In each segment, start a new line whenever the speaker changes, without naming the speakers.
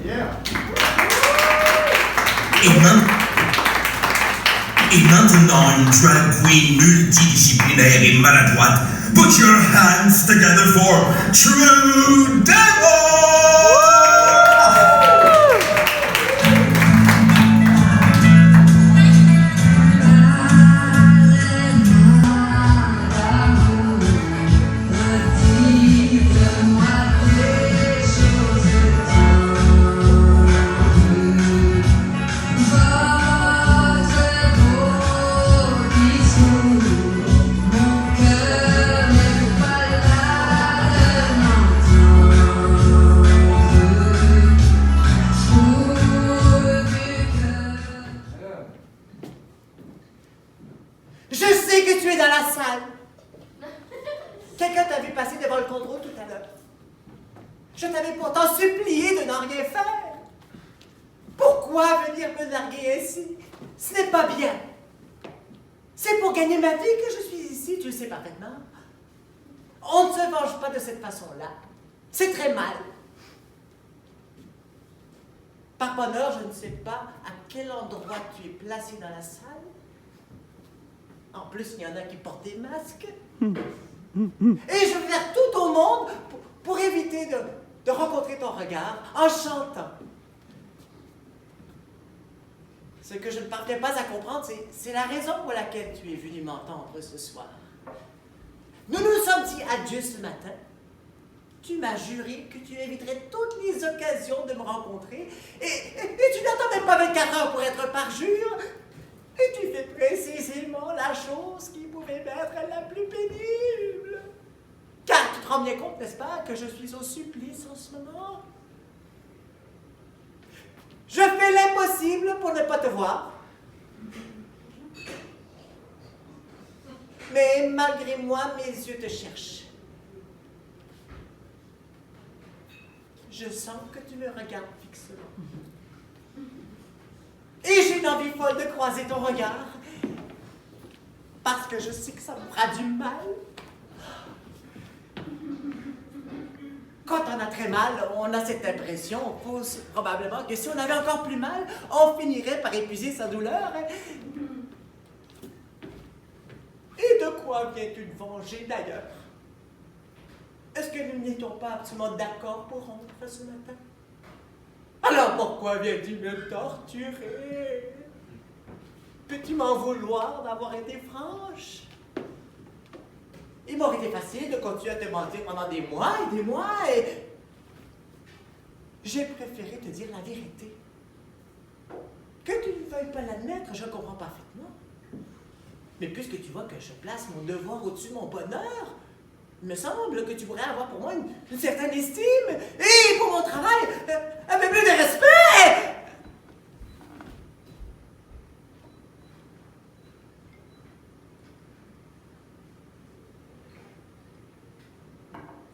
Et maintenant, une drag queen multidisciplinaire et maladroite. Put your hands together for True Devil!
Je sais que tu es dans la salle. Quelqu'un t'a vu passer devant le contrôle tout à l'heure. Je t'avais pourtant supplié de n'en rien faire. Pourquoi venir me narguer ainsi? Ce n'est pas bien. C'est pour gagner ma vie que je suis ici, tu le sais parfaitement. On ne se venge pas de cette façon-là. C'est très mal. Par bonheur, je ne sais pas à quel endroit tu es placé dans la salle. En plus, il y en a qui portent des masques. Et je vais faire tout au monde pour éviter de rencontrer ton regard en chantant. Ce que je ne parviens pas à comprendre, c'est la raison pour laquelle tu es venu m'entendre ce soir. Nous nous sommes dit adieu ce matin. Tu m'as juré que tu éviterais toutes les occasions de me rencontrer et tu n'attends même pas 24 heures pour être parjure. Et tu fais précisément la chose qui pouvait m'être la plus pénible. Car tu te rends bien compte, n'est-ce pas, que je suis au supplice en ce moment? Je fais l'impossible pour ne pas te voir. Mais malgré moi, mes yeux te cherchent. Je sens que tu me regardes fixement. Et j'ai une envie folle de croiser ton regard, parce que je sais que ça me fera du mal. Quand on a très mal, on a cette impression fausse, probablement, que si on avait encore plus mal, on finirait par épuiser sa douleur. Et de quoi viens-tu te venger, d'ailleurs? Est-ce que nous n'étions pas absolument d'accord pour rompre ce matin? Alors pourquoi viens-tu me torturer? Peux-tu m'en vouloir d'avoir été franche? Il m'aurait été facile de continuer à te mentir pendant des mois et j'ai préféré te dire la vérité. Que tu ne veuilles pas l'admettre, je comprends parfaitement. Mais puisque tu vois que je place mon devoir au-dessus de mon bonheur, il me semble que tu pourrais avoir pour moi une certaine estime et pour mon travail, un peu plus de respect!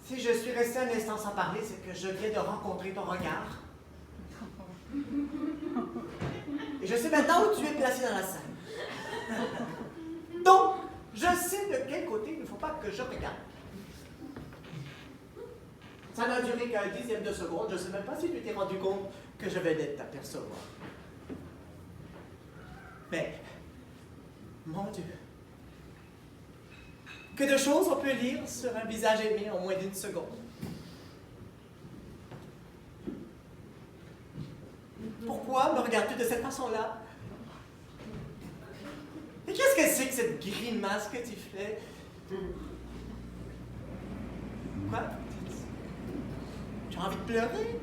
Si je suis restée un instant sans parler, c'est que je viens de rencontrer ton regard. Et je sais maintenant où tu es placé dans la salle. Donc, je sais de quel côté il ne faut pas que je regarde. Ça n'a duré qu'un dixième de seconde. Je ne sais même pas si tu t'es rendu compte que je venais de t'apercevoir. Mais, mon Dieu, que de choses on peut lire sur un visage aimé en moins d'une seconde. Pourquoi me regardes-tu de cette façon-là? Et qu'est-ce que c'est que cette grimace que tu fais? Quoi? Tu as envie de pleurer?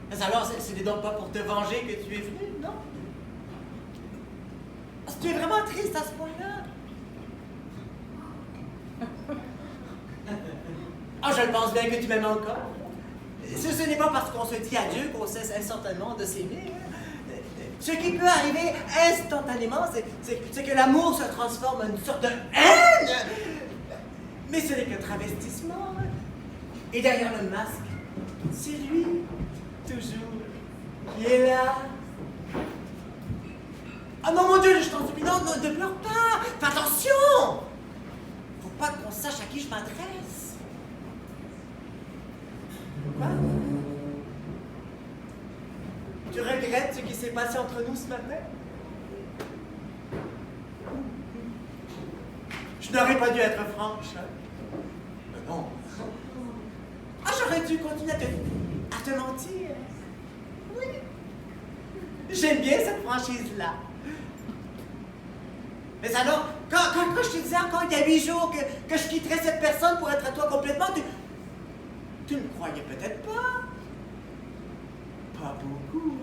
Mais alors, ce n'est donc pas pour te venger que tu es venu, non? Parce que tu es vraiment triste à ce point-là. Ah, je le pense bien que tu m'aimes encore. Ce n'est pas parce qu'on se dit adieu qu'on cesse instantanément de s'aimer. Ce qui peut arriver instantanément, c'est que l'amour se transforme en une sorte de haine. Mais ce n'est qu'un travestissement. Et derrière le masque, c'est lui, toujours, qui est là. Ah non, mon Dieu, je t'en supplie, non, ne pleure pas. Fais attention. Faut pas qu'on sache à qui je m'adresse. Quoi? s'est passé entre nous ce matin? Je n'aurais pas dû être franche, hein? Mais non. Ah, j'aurais dû continuer à te mentir. Oui. J'aime bien cette franchise-là. Mais alors, quand je te disais encore il y a 8 jours que je quitterais cette personne pour être à toi complètement, tu ne croyais peut-être pas. Pas beaucoup.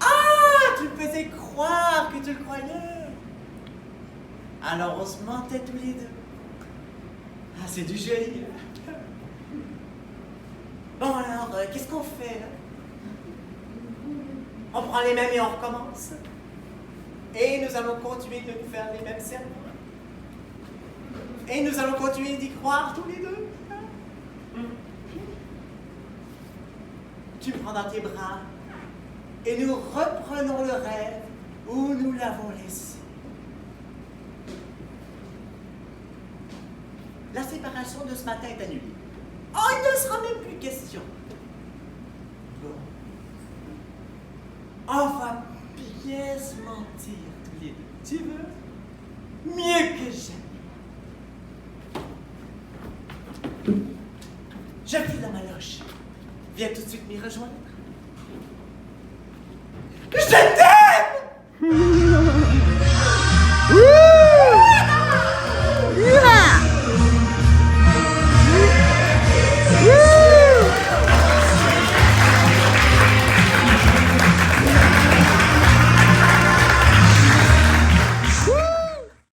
Ah, tu me faisais croire que tu le croyais. Alors on se mentait tous les deux. Ah, c'est du joli. Bon alors, qu'est-ce qu'on fait là? On prend les mêmes et on recommence. Et nous allons continuer de nous faire les mêmes serments. Et nous allons continuer d'y croire tous les deux. Tu me prends dans tes bras et nous reprenons le rêve où nous l'avons laissé. La séparation de ce matin est annulée. Oh, il ne sera même plus question. Bon. On va bien se mentir tous les deux. Tu veux? Mieux que jamais. Je file dans ma loge. Viens tout de suite m'y rejoindre.